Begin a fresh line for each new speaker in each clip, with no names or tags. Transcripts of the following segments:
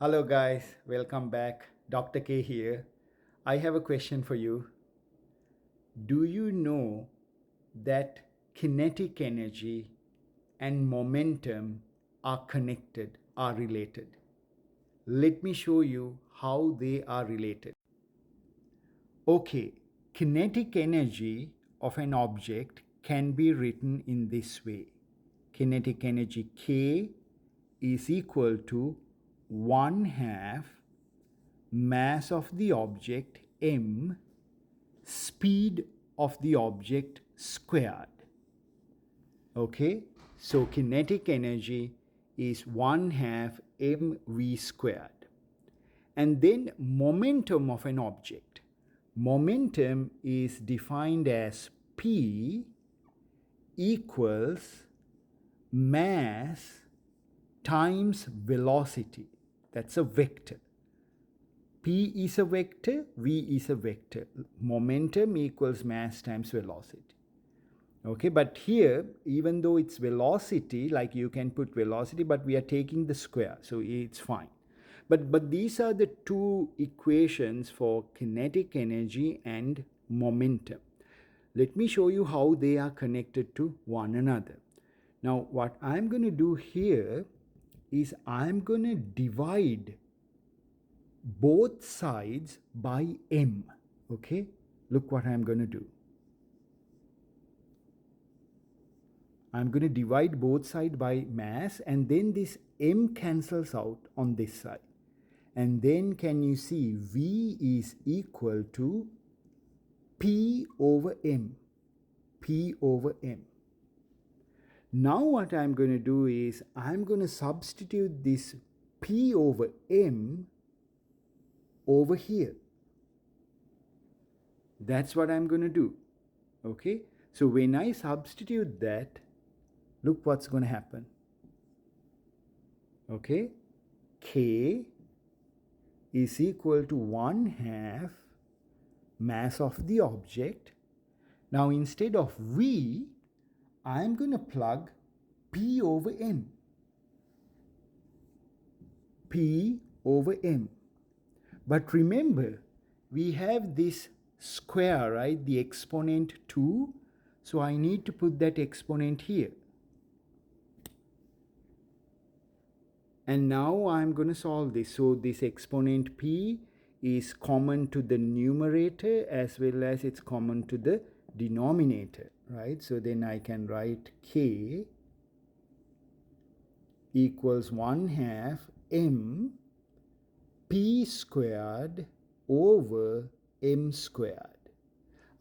Hello guys, welcome back. Dr. K here. I have a question for you. Do you know that kinetic energy and momentum are connected, are related? Let me show you how they are related. Okay, kinetic energy of an object can be written in this way. Kinetic energy K is equal to 1/2 mass of the object m, speed of the object squared. Okay, so kinetic energy is 1/2 mv squared. And then momentum of an object. Momentum is defined as P equals mass times velocity. That's a vector. P is a vector, V is a vector. Momentum equals mass times velocity. Okay, but here, even though it's velocity, like you can put velocity, but we are taking the square, so it's fine. But these are the two equations for kinetic energy and momentum. Let me show you how they are connected to one another. Now, what I'm going to do here is I'm going to divide both sides by m. Okay, look what I'm going to do. I'm going to divide both sides by mass, and then this m cancels out on this side. And then can you see V is equal to P over m. P over m. Now what I'm going to do is I'm going to substitute this P over m over here. That's what I'm going to do. Okay, so when I substitute that, look what's going to happen. Okay, K is equal to 1/2 mass of the object. Now instead of V, I'm going to plug P over m. P over m. But remember, we have this square, right? The exponent 2. So I need to put that exponent here. And now I'm going to solve this. So this exponent P is common to the numerator as well as it's common to the denominator, right? So then I can write K equals 1/2 m P squared over m squared.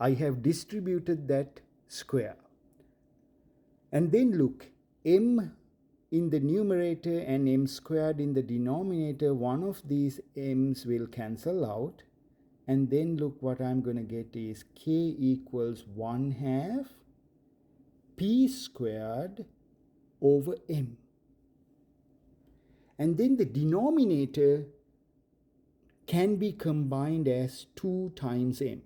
I have distributed that square. And then look, m in the numerator and m squared in the denominator, one of these m's will cancel out. And then look what I'm going to get is K equals 1/2 P squared over m. And then the denominator can be combined as 2 times m.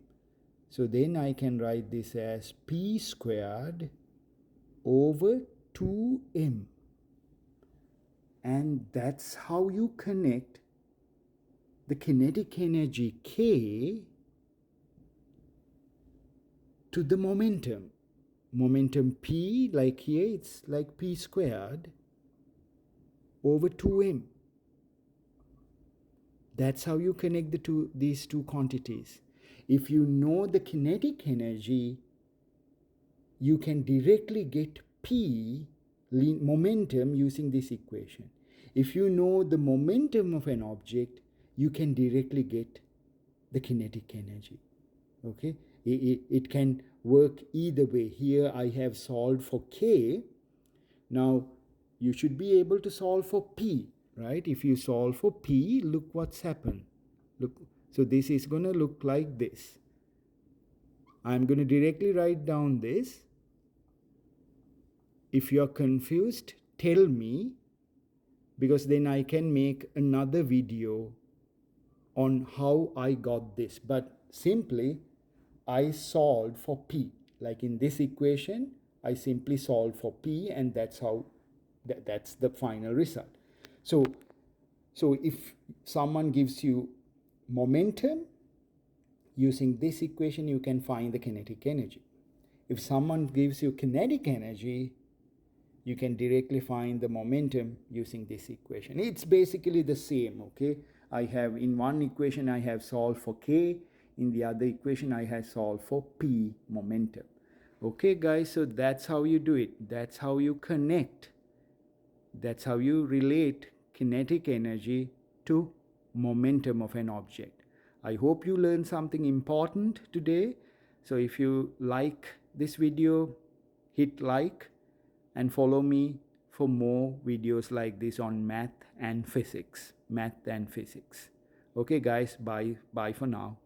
So then I can write this as P squared over 2m. And that's how you connect the kinetic energy K to the momentum. Momentum P, like here, it's like P squared over 2m. That's how you connect these two quantities. If you know the kinetic energy, you can directly get P momentum using this equation. If you know the momentum of an object, you can directly get the kinetic energy. Okay, it can work either way. Here I have solved for K. Now you should be able to solve for P, right? If you solve for P, look what's happened. Look, so this is going to look like this. I'm going to directly write down this. If you're confused, tell me, because then I can make another video on how I got this. But simply, I solved for P. Like in this equation, I simply solved for P, and that's how that's the final result. So So if someone gives you momentum, using this equation you can find the kinetic energy. If someone gives you kinetic energy, you can directly find the momentum using this equation. It's basically the same, okay? I have in one equation I have solved for K, in the other equation I have solved for P, momentum. Okay guys, so that's how you do it. That's how you connect. That's how you relate kinetic energy to momentum of an object. I hope you learned something important today. So if you like this video, hit like and follow me for more videos like this on math and physics. Okay guys, bye for now.